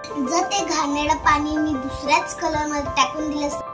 जर ते घाणेरडं पाणी मी दुसऱ्याच कलर मध्ये टाकून दिलं असतं.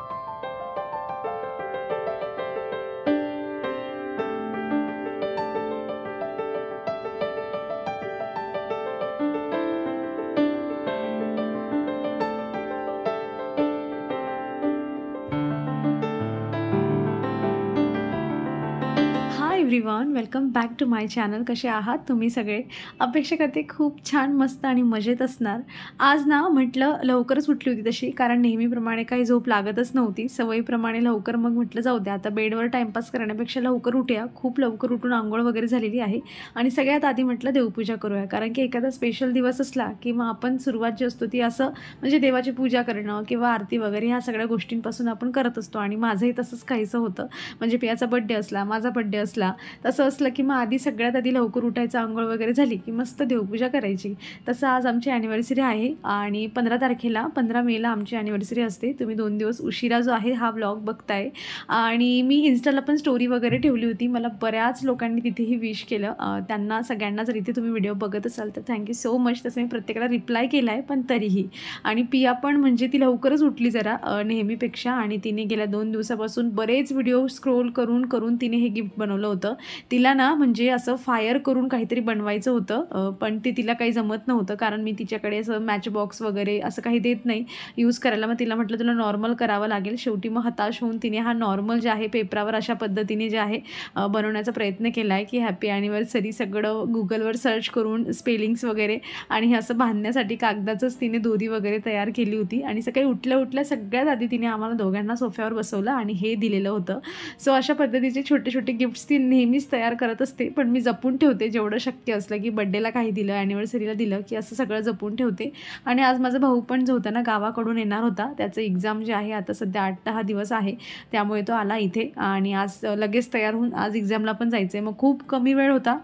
Everyone, welcome back to my channel. कसे आहात तुम्ही सगळे? अपेक्षा करते खूप छान, मस्त आणि मजेत असणार. आज ना म्हटलं लवकरच उठली होती तशी, कारण नेहमीप्रमाणे काही झोप लागतच नव्हती. सवयीप्रमाणे लवकर मग म्हटलं जाऊ द्या, आता बेडवर टाईमपास करण्यापेक्षा लवकर उठूया. खूप लवकर उठून आंघोळ वगैरे झालेली आहे आणि सगळ्यात आधी म्हटलं देवपूजा करूया, कारण की एखादा स्पेशल दिवस असला किंवा आपण सुरुवात जी असतो ती असं म्हणजे देवाची पूजा करणं किंवा आरती वगैरे ह्या सगळ्या गोष्टींपासून आपण करत असतो. आणि माझंही तसंच काहीसं होतं. म्हणजे पियाचा बड्डे असला, माझा बड्डे असला, तसं असलं की मग आधी सगळ्यात आधी लवकर उठायचं, आंघोळ वगैरे झाली की मस्त देवपूजा करायची. तसं आज आमची ॲनिव्हर्सरी आहे आणि 15 मेला आमची ॲनिव्हर्सरी असते. तुम्ही 2 दिवस उशिरा जो आहे हा व्लॉग बघताय. आणि मी इन्स्टाला पण स्टोरी वगैरे ठेवली होती. मला बऱ्याच लोकांनी तिथेही विश केलं. त्यांना सगळ्यांना जर इथे तुम्ही व्हिडिओ बघत असाल तर थँक्यू सो मच. तसं मी प्रत्येकाला रिप्लाय केला आहे, पण तरीही. आणि पिया पण म्हणजे ती लवकरच उठली जरा नेहमीपेक्षा, आणि तिने गेल्या 2 दिवसापासून बरेच व्हिडिओ स्क्रोल करून तिने हे गिफ्ट बनवलं होतं. तिला ना म्हणजे असं फायर करून काहीतरी बनवायचं होतं, पण ते तिला काही जमत नव्हतं, कारण मी तिच्याकडे असं मॅच बॉक्स वगैरे असं काही देत नाही यूज करायला. मग तिला म्हटलं तुला नॉर्मल करावं लागेल. शेवटी मग हताश होऊन तिने हा नॉर्मल जे आहे पेपरावर अशा पद्धतीने जे आहे बनवण्याचा प्रयत्न केला आहे, की हॅपी ॲनिव्हर्सरी सगळं गुगलवर सर्च करून स्पेलिंग्स वगैरे, आणि हे असं बांधण्यासाठी कागदाचंच तिने दोरी वगैरे तयार केली होती. आणि सकाळी उठल्या सगळ्यात आधी तिने आम्हाला दोघांना सोफ्यावर बसवलं आणि हे दिलेलं होतं. सो अशा पद्धतीचे छोटे छोटे गिफ्ट्स ती नेहमीच तयार करत असते, पण मी जपून ठेवते. जेवढं शक्य असलं की बड्डेला काही दिलं, ॲनिव्हर्सरीला दिलं की असं सगळं जपून ठेवते. आणि आज माझा भाऊ पण जो होता ना गावाकडून येणार होता, त्याचं एक्झाम जे आहे आता सध्या 8-10 दिवस आहे, त्यामुळे तो आला इथे आणि आज लगेच तयार होऊन आज एक्झामला पण जायचं आहे. मग खूप कमी वेळ होता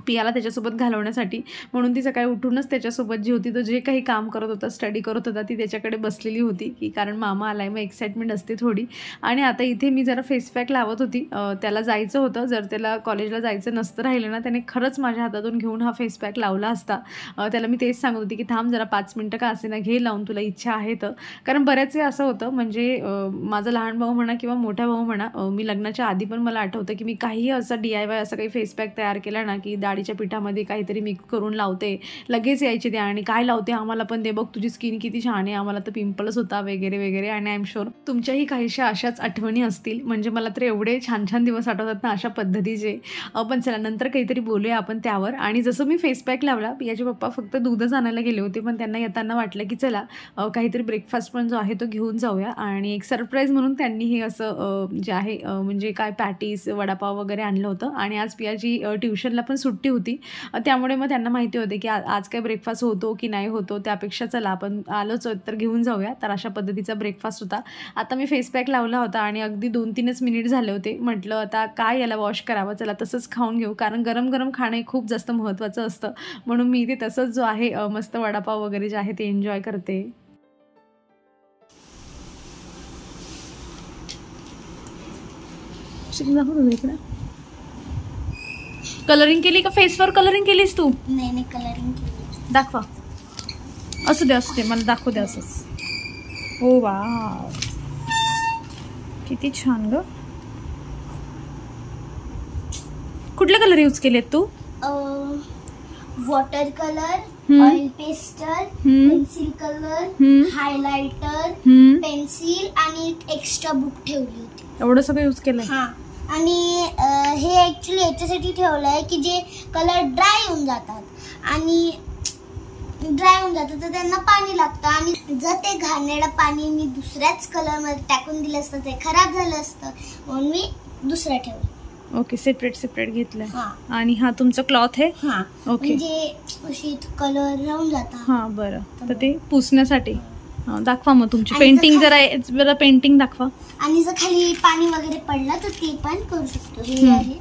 पियाला त्याच्यासोबत घालवण्यासाठी, म्हणून ती सकाळी उठूनच त्याच्यासोबत जी होती, तो जे काही काम करत होता, स्टडी करत होता, ती त्याच्याकडे बसलेली होती, की कारण मामा आलाय, मग एक्साइटमेंट असते थोडी. आणि आता इथे मी जरा फेस पॅक लावत होती. त्याला जायचं होतं, जर त्याला कॉलेजला जायचं नसतं राहिलं ना, त्याने खरंच माझ्या हातातून घेऊन हा फेस पॅक लावला असता. त्याला मी तेच सांगत होती की थांब जरा 5 मिनटं का असे ना, घे लावून, तुला इच्छा आहे तर. कारण बऱ्याच वेळा असं होतं, म्हणजे माझा लहान भाऊ म्हणा किंवा मोठा भाऊ म्हणा, मी लग्नाच्या आधी पण मला आठवतं की मी काही असं DIY असं काही फेस पॅक तयार केला ना, की डाळीच्या पिठामध्ये काहीतरी मिक्स करून लावते, लगेच यायचे ते आणि काय लावते आम्हाला पण दे, बघ तुझी स्किन किती छान आहे, आम्हाला तर पिंपल्स होता वगैरे वगैरे. आणि आय एम शुअर तुमच्याही काहीशा अशाच आठवणी असतील. म्हणजे मला तर एवढे छान छान दिवस आठवतात ना अशा पद्धतीचे. पण चला नंतर काहीतरी बोलूया आपण त्यावर. आणि जसं मी फेस पॅक लावला, पियाचे पप्पा फक्त दूधच आणायला गेले होते, पण त्यांना येताना वाटलं की चला काहीतरी ब्रेकफास्ट पण जो आहे तो घेऊन जाऊया. आणि एक सरप्राईज म्हणून त्यांनी हे असं जे आहे म्हणजे काय पॅटीस, वडापाव वगैरे आणलं होतं. आणि आज पियाची ट्युशनला पण सुट्टी होती, त्यामुळे मग त्यांना माहिती होते की आज काय ब्रेकफास्ट होतो की नाही होतो, त्यापेक्षा चला आपण आलोच तर घेऊन जाऊया. तर अशा पद्धतीचा ब्रेकफास्ट होता. आता मी फेस पॅक लावला होता आणि अगदी 2-3च मिनिट झाले होते. म्हटलं आता काय याला वॉश करावं, चला तसंच खाऊन घेऊ, कारण गरम गरम खाणं हे खूप जास्त महत्त्वाचं असतं. म्हणून मी ते तसंच जो आहे मस्त वडापाव वगैरे जे आहे ते एन्जॉय करते. कलरिंग केली का? फेसवर कलरिंग केलीस तू? नाही कलरिंग केली. दाखवा. असू दे मला दाखवू दे असंच. ओ वाव, किती छान ग. कुठले कलर यूज केलेत तू? Water colour, oil pastel, pencil colour, highlighter, pencil आणि एक्स्ट्रा बुक ठेवली होती. एवढं सगळं यूज केलंय? हां. आणि हे ॲक्च्युली याच्यासाठी ठेवलं आहे की जे कलर ड्राय होऊन जातात तर त्यांना पाणी लागतं, आणि जर ते घाणेरडं पाणी मी दुसऱ्याच कलर मध्ये टाकून दिलं असतं ते खराब झालं असतं, म्हणून मी दुसरं ठेवलं. ओके, सेपरेट घेतलंय. आणि हा तुमचा क्लॉथ आहे? हां. ओके. म्हणजे अशी कलर राहून जातात. हां बरं, तर ते पुसण्यासाठी. दाखवा मग तुमची पेंटिंग, जरा पेंटिंग दाखवा. आणि जर खाली पाणी वगैरे पडलं तर ते पण करू शकतो. हे आहे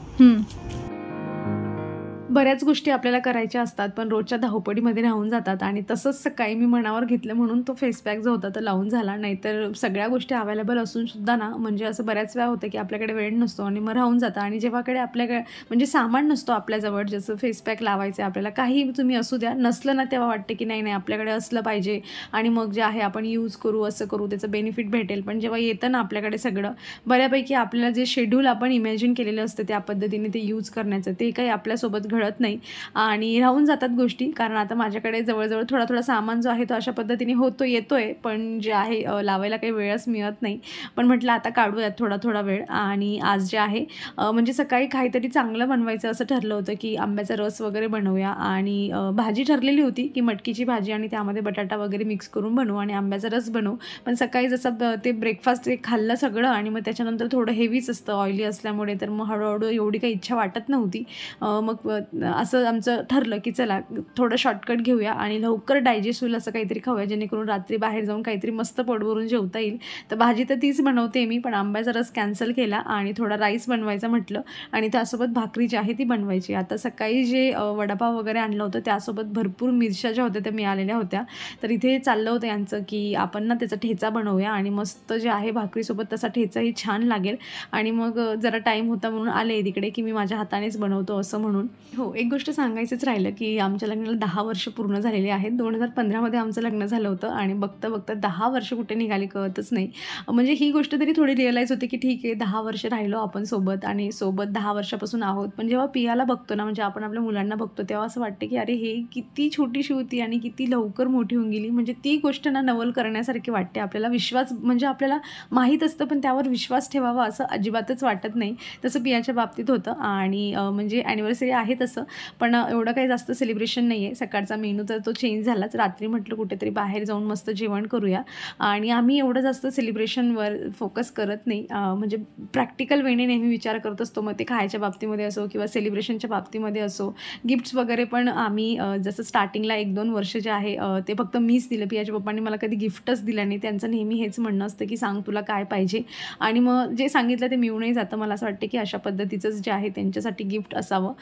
बऱ्याच गोष्टी आपल्याला करायच्या असतात, पण रोजच्या धावपळीमध्ये राहून जातात आणि तसंच सकाळी मी मनावर घेतलं म्हणून तो फेस पॅक जो होता तो लावून झाला. नाहीतर सगळ्या गोष्टी अवेलेबल असून सुद्धा ना, म्हणजे असं बऱ्याच वेळा होतं की आपल्याकडे वेळ नसतो आणि मग राहून जातं आणि जेव्हाकडे आपल्याकडे म्हणजे सामान नसतो आपल्याजवळ, जसं फेस पॅक लावायचं आहे आपल्याला, काही तुम्ही असू द्या, नसलं ना तेव्हा वाटते की नाही आपल्याकडे असलं पाहिजे आणि मग जे आहे आपण यूज करू, असं करू, त्याचं बेनिफिट भेटेल. पण जेव्हा येतं ना आपल्याकडे सगळं, बऱ्यापैकी आपल्याला जे शेड्यूल आपण इमॅजिन केलेलं असतं त्या पद्धतीने ते यूज करण्याचं, ते काही आपल्यासोबत घडत नाही आणि राहून जातात गोष्टी. कारण आता माझ्याकडे जवळ-जवळ थोडा सामान जो आहे तो अशा पद्धतीने येतोय, पण जे आहे लावायला काही वेळच मिळत नाही. पण म्हटलं आता काढूयात थोडा वेळ आणि आज जे आहे म्हणजे सकाळी काहीतरी चांगलं बनवायचं असं ठरलं होतं की आंब्याचा रस वगैरे बनवूया आणि भाजी ठरलेली होती की मटकीची भाजी आणि त्यामध्ये बटाटा वगैरे मिक्स करून बनवू आणि आंब्याचा रस बनवू. पण सकाळी जसं ते ब्रेकफास्ट ते खाल्लं सगळं आणि मग त्याच्यानंतर थोडं हेवीच असतं ऑइली असल्यामुळे, तर मग हळूहळू एवढी काही इच्छा वाटत नव्हती. मग असं आमचं ठरलं की चला थोडं शॉर्टकट घेऊया आणि लवकर डायजेस्ट होईल असं काहीतरी खाऊया, जेणेकरून रात्री बाहेर जाऊन काहीतरी मस्त पोटभरून जेवता येईल. तर भाजी तर तीच बनवते मी, पण आंब्याचा रस कॅन्सल केला आणि थोडा राईस बनवायचा म्हटलं आणि त्यासोबत भाकरी जी आहे ती बनवायची. आता सकाळी जे वडापाव वगैरे आणलं होतं त्यासोबत भरपूर मिरच्या ज्या होत्या त्या मिळालेल्या होत्या. तर इथे चाललं होतं यांचं की आपण ना त्याचा ठेचा बनवूया आणि मस्त जे आहे भाकरीसोबत तसा ठेचाही छान लागेल. आणि मग जरा टाईम होता म्हणून आले तिकडे की मी माझ्या हातानेच बनवतो असं म्हणून. हो, एक गोष्ट सांगायचंच राहिलं की आमच्या लग्नाला 10 वर्ष पूर्ण झालेली आहेत. 2015 मध्ये आमचं लग्न झालं होतं आणि बघता 10 वर्ष कुठे निघाली कळतच नाही. म्हणजे ही गोष्ट तरी थोडी रिअलाईज होते की ठीक आहे 10 वर्ष राहिलो आपण सोबत आणि सोबत 10 वर्षापासून आहोत. पण जेव्हा पियाला बघतो ना, म्हणजे आपण आपल्या मुलांना बघतो, तेव्हा असं वाटतं की अरे हे किती छोटीशी होती आणि किती लवकर मोठी होऊन गेली. म्हणजे ती गोष्ट ना नवल करण्यासारखी वाटते. आपल्याला विश्वास, म्हणजे आपल्याला माहीत असतं पण त्यावर विश्वास ठेवावा असं अजिबातच वाटत नाही. तसं पियाच्या बाबतीत होतं आणि म्हणजे ॲनिव्हर्सरी आहे तसं, पण एवढं काही जास्त सेलिब्रेशन नाही आहे. सकाळचा मेनू तर तो चेंज झालाच. रात्री म्हटलं कुठेतरी बाहेर जाऊन मस्त जेवण करूया आणि आम्ही एवढं जास्त सेलिब्रेशनवर फोकस करत नाही. म्हणजे प्रॅक्टिकल वेने नेहमी विचार करत असतो, मग ते खायच्या बाबतीमध्ये असो किंवा सेलिब्रेशनच्या बाबतीमध्ये असो. गिफ्ट्स वगैरे पण आम्ही जसं स्टार्टिंगला 1-2 वर्ष जे आहे ते फक्त मीच दिलं. पियाच्या पप्पांनी मला कधी गिफ्टच दिलं नाही. त्यांचं नेहमी हेच म्हणणं असतं की सांग तुला काय पाहिजे आणि मग जे सांगितलं ते मिळूनही जातं. मला असं वाटतं की अशा पद्धतीचंच जे आहे त्यांच्यासाठी गिफ्ट असावं.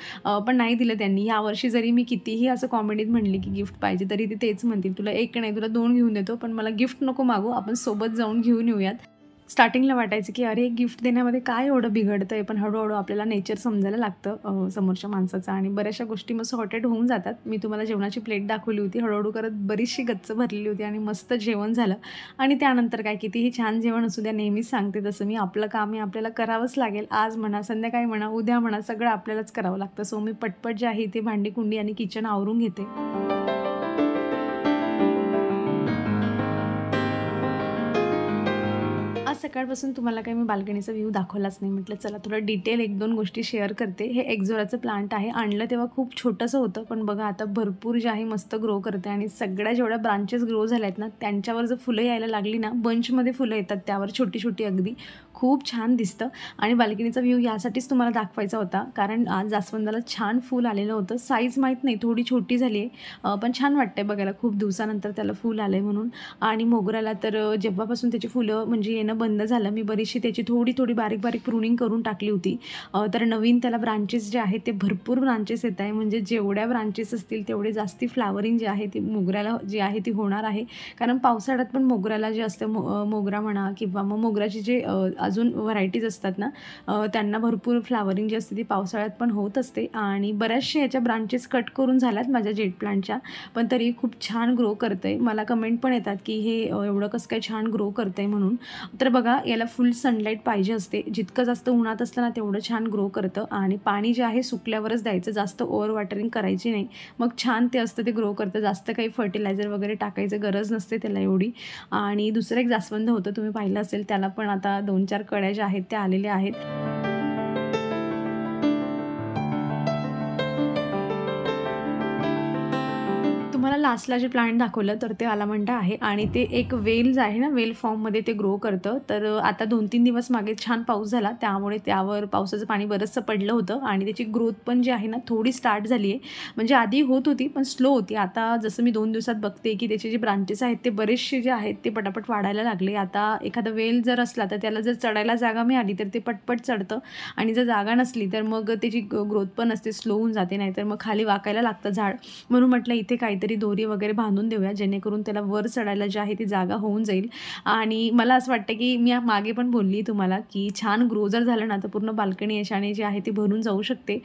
पण नाही दिलं त्यांनी. यावर्षी जरी मी कितीही असं कॉमेडीत म्हणली की गिफ्ट पाहिजे तरी ते तेच म्हणतील, तुला 1 नाही तुला 2 घेऊन देतो, पण मला गिफ्ट नको मागू, आपण सोबत जाऊन घेऊन येऊयात. स्टार्टिंगला वाटायचं की अरे गिफ्ट देण्यामध्ये काय एवढं बिघडतं आहे, पण हळूहळू आपल्याला नेचर समजायला लागतं समोरच्या माणसाचं आणि बऱ्याचशा गोष्टी मग सॉर्टेड होऊन जातात. मी तुम्हाला जेवणाची प्लेट दाखवली होती, हळूहळू करत बरीचशी गच्च भरलेली होती आणि मस्त जेवण झालं. आणि त्यानंतर काय, कितीही छान जेवण असू द्या, नेहमीच सांगते तसं मी, आपलं काम हे आपल्याला करावंच लागेल. आज म्हणा, संध्याकाळी म्हणा, उद्या म्हणा, सगळं आपल्यालाच करावं लागतं. सो मी पटपट जे आहे ते भांडी कुंडी आणि किचन आवरून घेते. आज सकाळपासून तुम्हाला काही मी बाल्कनीचा व्ह्यू दाखवलाच नाही. म्हटलं चला थोडं डिटेल 1-2 गोष्टी शेअर करते. हे एक्झोराचं प्लांट आहे. आणलं तेव्हा खूप छोटंसं होतं, पण बघा आता भरपूर जे आहे मस्त ग्रो करते आणि सगळ्या जेवढ्या ब्रांचेस ग्रो झाल्या आहेत ना, त्यांच्यावर जर फुलं यायला लागली ना, बंचमध्ये फुलं येतात त्यावर, छोटी अगदी, खूप छान दिसतं. आणि बाल्कनीचा व्ह्यू यासाठीच तुम्हाला दाखवायचा होता, कारण आज जास्वंदाला छान फूल आलेलं होतं. साईज माहीत नाही, थोडी छोटी झाली आहे, पण छान वाटतंय बघायला, खूप दिवसानंतर त्याला फूल आलं आहे म्हणून. आणि मोगऱ्याला तर जेव्हापासून त्याची फुलं म्हणजे येणं बंद झालं, मी बरीचशी त्याची थोडी बारीक प्रूनिंग करून टाकली होती. तर नवीन त्याला ब्रांचेस जे आहेत ते भरपूर ब्रांचेस येत आहे. म्हणजे जेवढ्या ब्रांचेस असतील तेवढे जास्ती फ्लावरिंग जे आहे ती मोगऱ्याला जी आहे ती होणार आहे. कारण पावसाळ्यात पण मोगऱ्याला जे असतं, मोगरा म्हणा किंवा मग मोगऱ्याची जे अजून व्हरायटीज असतात ना, त्यांना भरपूर फ्लावरिंग जी असते ती पावसाळ्यात पण होत असते. आणि बऱ्याचशा याच्या ब्रांचेस कट करून झाल्यात माझ्या जेट प्लांटच्या, पण तरी खूप छान ग्रो करतं आहे. मला कमेंट पण येतात की हे एवढं कसं काय छान ग्रो करतं आहे म्हणून. तर बघा, याला फुल सनलाईट पाहिजे असते. जितकं जास्त उन्हात असतं ना तेवढं छान ग्रो करतं. आणि पाणी जे आहे सुकल्यावरच द्यायचं, जास्त ओव्हर वॉटरिंग करायची नाही, मग छान ते असतं, ते ग्रो करतं. जास्त काही फर्टिलायझर वगैरे टाकायचं गरज नसते त्याला एवढी. आणि दुसरं एक जास्वंद होतं, तुम्ही पाहिलं असेल, त्याला पण आता 2-4 कळ्या ज्या आहेत त्या आलेल्या आहेत. तुम्हाला लास्टला जे प्लांट दाखवलं तर ते अलामंडा आहे आणि ते एक वेल आहे ना, वेल फॉर्ममध्ये ते ग्रो करतं. तर आता 2-3 दिवस मागे छान पाऊस झाला, त्यामुळे त्यावर पावसाचं पाणी बरंचसं पडलं होतं आणि त्याची ग्रोथ पण जी आहे ना थोडी स्टार्ट झाली आहे. म्हणजे आधी होत होती पण स्लो होती. आता जसं मी 2 दिवसात बघते की त्याचे जे ब्रांचेस आहेत ते बरेचसे जे आहेत ते पटापट वाढायला लागले. आता एखादा वेल जर असला तर त्याला जर चढायला जागा मिळाली तर ते पटपट चढतं आणि जर जागा नसली तर मग त्याची ग्रोथ पण असते, स्लो होऊन जाते, नाहीतर मग खाली वाकायला लागतं झाड. म्हणून म्हटलं इथे काहीतरी दोरी वगैरे बांधून देऊया जेणेकरून त्याला वर चढायला जी आहे ती जागा होऊन जाईल. आणि मला असं वाटतं की मी मागे पण बोलली तुम्हाला की छान ग्रो जर झालं ना तर पूर्ण बाल्कनी अशाने जी आहे ती भरून जाऊ शकते.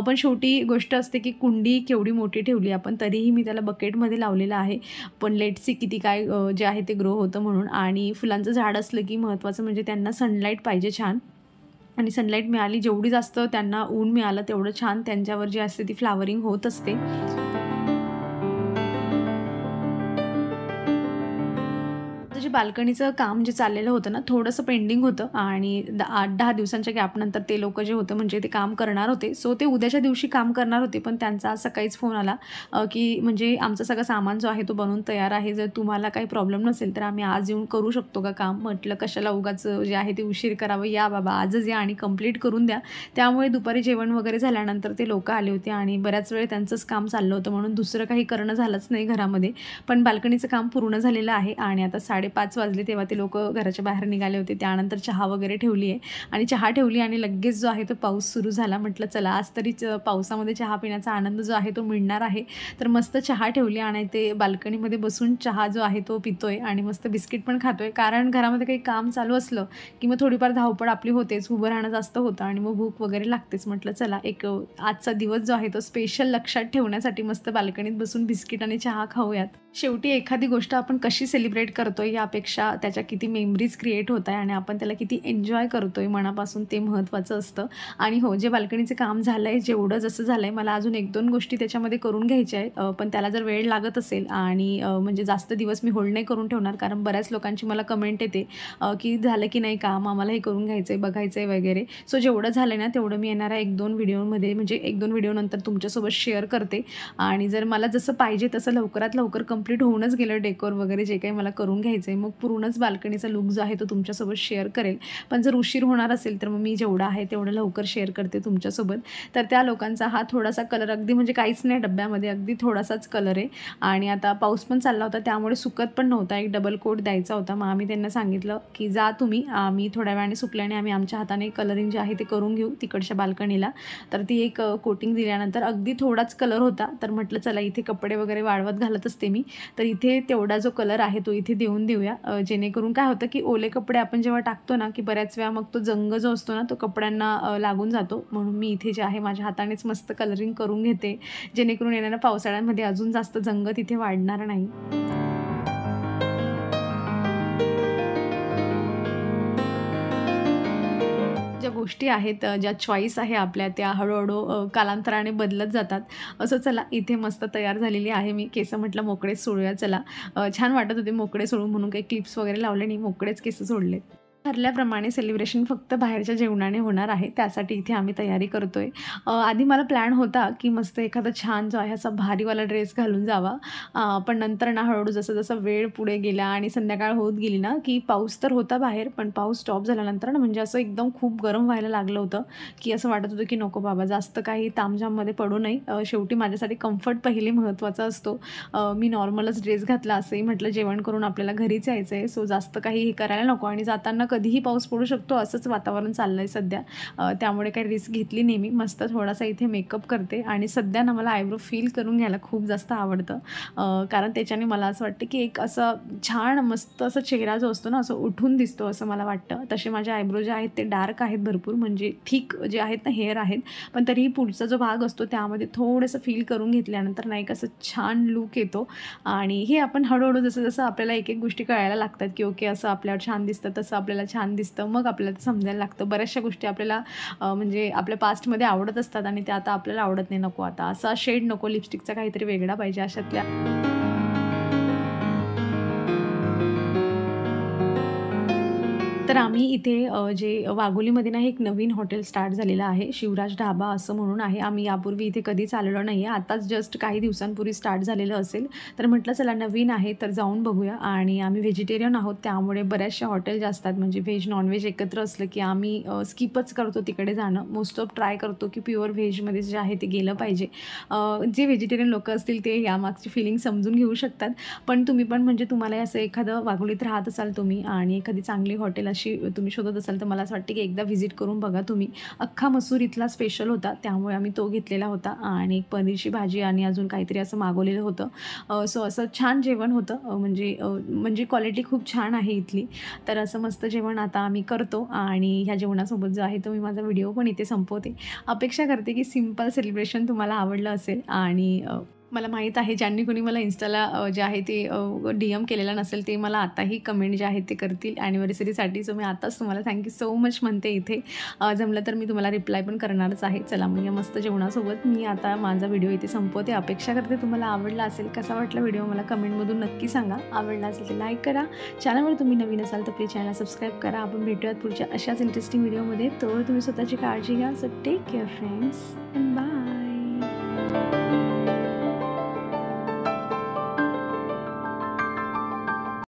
पण शेवटी गोष्ट असते की कुंडी केवढी मोठी ठेवली आपण, तरीही मी त्याला बकेटमध्ये लावलेलं आहे. पण लेट्स सी किती काय जे आहे ते ग्रो होतं म्हणून. आणि फुलांचं झाड असलं की महत्त्वाचं म्हणजे त्यांना सनलाईट पाहिजे छान, आणि सनलाईट मिळाली जेवढी जास्त त्यांना ऊन मिळालं तेवढं छान त्यांच्यावर जी असते ती फ्लावरिंग होत असते. जे बाल्कनीचं काम जे चाललेलं होतं ना थोडंसं पेंडिंग होतं आणि 8-10 दिवसांच्या गॅपनंतर ते लोक जे होतं म्हणजे ते काम करणार होते. सो ते उद्याच्या दिवशी काम करणार होते, पण त्यांचा आज सकाळीच फोन आला की म्हणजे आमचं सगळं सामान जो आहे तो बनवून तयार आहे, जर तुम्हाला काही प्रॉब्लेम नसेल तर आम्ही आज येऊन करू शकतो का काम. म्हटलं कशाला उगाच जे आहे ते उशीर करावं, या बाबा आजच या आणि कंप्लीट करून द्या. त्यामुळे दुपारी जेवण वगैरे झाल्यानंतर ते लोक आले होते आणि बऱ्याच वेळ त्यांचंच काम चाललं होतं म्हणून दुसरं काही करणं झालंच नाही घरामध्ये. पण बाल्कनीचं काम पूर्ण झालेलं आहे आणि आता 5:30 वाजले तेव्हा ते लोक घराच्या बाहेर निघाले होते. त्यानंतर चहा वगैरे ठेवली आहे आणि चहा ठेवली आणि लगेच जो आहे तो पाऊस सुरू झाला. म्हटलं चला आज तरी पावसामध्ये चहा पिण्याचा आनंद जो आहे तो मिळणार आहे. तर मस्त चहा ठेवली आणि ते बाल्कनीमध्ये बसून चहा जो आहे तो पितोय आणि मस्त बिस्किट पण खातोय. कारण घरामध्ये काही काम चालू असलं की मग थोडीफार धावपळ आपली होतेच, उभं राहणं जास्त होतं आणि मग भूक वगैरे लागतेच. म्हटलं चला एक आजचा दिवस जो आहे तो स्पेशल लक्षात ठेवण्यासाठी मस्त बाल्कनीत बसून बिस्किट आणि चहा खाऊयात. शेवटी एखादी गोष्ट आपण कशी सेलिब्रेट करतोय यापेक्षा त्याच्या किती मेमरीज क्रिएट होत आहे आणि आपण त्याला किती एन्जॉय करतोय मनापासून, ते महत्त्वाचं असतं. आणि हो, जे बाल्कनीचं काम झालं आहे जेवढं जसं झालं आहे मला अजून 1-2 गोष्टी त्याच्यामध्ये करून घ्यायच्या आहे. पण त्याला जर वेळ लागत असेल आणि म्हणजे जास्त दिवस मी होल्ड नाही करून ठेवणार, कारण बऱ्याच लोकांची मला कमेंट येते की झालं की नाही काम, आम्हाला हे करून घ्यायचं आहे, बघायचं आहे वगैरे. सो जेवढं झालं ना तेवढं मी येणाऱ्या 1-2 व्हिडिओमध्ये म्हणजे 1-2 व्हिडिओनंतर तुमच्यासोबत शेअर करते. आणि जर मला जसं पाहिजे तसं लवकरात लवकर कंप्लीट होऊनच गेलं डेकोर वगैरे जे काही मला करून घ्यायचं आहे, मग पूर्णच बाल्कनीचा लुक जो आहे तो तुमच्यासोबत शेअर करेल. पण जर उशीर होणार असेल तर मग मी जेवढं आहे तेवढं लवकर शेअर करते तुमच्यासोबत. तर त्या लोकांचा हा थोडासा कलर अगदी म्हणजे काहीच नाही डब्यामध्ये, अगदी थोडासाच कलर आहे. आणि आता पाऊस पण चालला होता त्यामुळे सुकत पण नव्हता, एक डबल कोट द्यायचा होता. मग आम्ही त्यांना सांगितलं की जा तुम्ही, आम्ही थोड्या वेळाने सुकल्याने आम्ही आमच्या हाताने कलरिंग जे आहे ते करून घेऊ तिकडच्या बाल्कनीला. तर ती एक कोटिंग दिल्यानंतर अगदी थोडाच कलर होता. तर म्हटलं चला इथे कपडे वगैरे वाळवत घालत असते मी, तर इथे तेवढा जो कलर आहे तो इथे देऊन देऊया. जेणेकरून काय होतं की ओले कपडे आपण जेव्हा टाकतो ना की बऱ्याच वेळा मग तो जंग जो असतो ना तो कपड्यांना लागून जातो. म्हणून मी इथे जे आहे माझ्या हातानेच मस्त कलरिंग करून घेते, जेणेकरून येणाऱ्या पावसाळ्यामध्ये अजून जास्त जंग तिथे वाढणार नाही. ज्या गोष्टी आहेत, ज्या चॉईस आहे आपल्या, त्या हळूहळू कालांतराने बदलत जातात. असं चला इथे मस्त तयार झालेली आहे मी. केस म्हटलं मोकळेच सोडूया चला. छान वाटत होते मोकळे सोडून म्हणून काही क्लिप्स वगैरे लावले नाही, मोकळेच केस सोडले. ठरल्याप्रमाणे सेलिब्रेशन फक्त बाहेरच्या जेवणाने होणार आहे, त्यासाठी इथे आम्ही तयारी करतोय. आधी मला प्लॅन होता की मस्त एखादा छान जो आहे असा भारीवाला ड्रेस घालून जावा. पण नंतर ना हळूहळू जसं जसं वेळ पुढे गेला आणि संध्याकाळ होत गेली ना की पाऊस तर होता बाहेर, पण पाऊस स्टॉप झाल्यानंतर ना म्हणजे असं एकदम खूप गरम व्हायला लागलं होतं की असं वाटत होतं की नको बाबा जास्त काही तामझाममध्ये पडू नये. शेवटी माझ्यासाठी कम्फर्ट पहिले महत्त्वाचा असतो. मी नॉर्मलच ड्रेस घातला, असंही म्हटलं जेवण करून आपल्याला घरीच यायचं आहे, सो जास्त काही हे करायला नको आणि जाताना कधीही पाऊस पडू शकतो असंच वातावरण चाललं आहे सध्या. त्यामुळे काही रिस्क घेतली नाही मी. मस्त थोडासा इथे मेकअप करते आणि सध्या ना मला आयब्रो फील करून घ्यायला खूप जास्त आवडतं. कारण त्याच्याने मला असं वाटतं की एक असं छान मस्त असं चेहरा जो असतो ना असं उठून दिसतो असं मला वाटतं. तसे माझे आयब्रो जे आहेत ते डार्क आहेत भरपूर, म्हणजे थिक जे आहेत ना हेअर आहेत, पण तरीही पुढचा जो भाग असतो त्यामध्ये थोडंसं फील करून घेतल्यानंतर नाही का असं छान लूक येतो. आणि हे आपण हळूहळू जसं जसं आपल्याला एक एक गोष्टी कळायला लागतात की ओके असं आपल्यावर छान दिसतं, तसं आपल्याला छान दिसतं, मग आपल्याला समजायला लागतं. बऱ्याचशा गोष्टी आपल्याला म्हणजे आपल्या पास्टमध्ये आवडत असतात आणि त्या आता आपल्याला आवडत नाही. नको आता असा शेड नको, लिपस्टिकचा काहीतरी वेगळा पाहिजे अशातल्या. तर आम्ही इथे जे वाघोलीमध्ये ना एक नवीन हॉटेल स्टार्ट झालेलं आहे, शिवराज ढाबा असं म्हणून आहे. आम्ही यापूर्वी इथे कधीच आलेलो नाही आहे. आताच जस्ट काही दिवसांपूर्वी स्टार्ट झालेलं असेल. तर म्हटलं चला नवीन आहे तर जाऊन बघूया. आणि आम्ही व्हेजिटेरियन आहोत, त्यामुळे बऱ्याचशा हॉटेल्स असतात म्हणजे व्हेज नॉन-व्हेज एकत्र असलं की आम्ही स्किपच करतो तिकडे जाणं. मोस्ट ऑफ ट्राय करतो की प्युअर व्हेजमध्ये जे आहे ते गेलं पाहिजे. जे व्हेजिटेरियन लोकं असतील ते यामागची फिलिंग समजून घेऊ शकतात. पण तुम्ही पण म्हणजे तुम्हाला असं एखादं वाघोलीत राहत असाल तुम्ही आणि एखादी चांगली हॉटेल अशी तुम्ही शोधत असाल तर मला असं वाटतं की एकदा व्हिजिट करून बघा तुम्ही. अख्खा मसूर इथला स्पेशल होता, त्यामुळे आम्ही तो घेतलेला होता आणि एक पनीरची भाजी आणि अजून काहीतरी असं मागवलेलं होतं. सो असं छान जेवण होतं. म्हणजे क्वालिटी खूप छान आहे इथली. तर असं मस्त जेवण आता आम्ही करतो आणि ह्या जेवणासोबत जो आहे तो मी माझा व्हिडिओ पण इथे संपवते. अपेक्षा करते की सिंपल सेलिब्रेशन तुम्हाला आवडलं असेल आणि मला माहीत आहे ज्यांनी कोणी मला इन्स्टाला जे आहे ते DM केलेला नसेल ते मला आताही कमेंट जे आहेत ते करतील ॲनिव्हर्सरीसाठी. सो मी आताच तुम्हाला थँक्यू सो मच म्हणते इथे. जमलं तर मी तुम्हाला रिप्लाय पण करणारच आहे. चला मग या मस्त जेवणासोबत मी आता माझा व्हिडिओ इथे संपवते. अपेक्षा करते तुम्हाला आवडला असेल. कसा वाटला व्हिडिओ मला कमेंटमधून नक्की सांगा. आवडला असेल तर लाईक करा. चॅनलवर तुम्ही नवीन असाल तर प्लीज चॅनलला सबस्क्राईब करा. आपण भेटूयात पुढच्या अशाच इंटरेस्टिंग व्हिडिओमध्ये. तर तुम्ही स्वतःची काळजी घ्या. So take care friends and bye.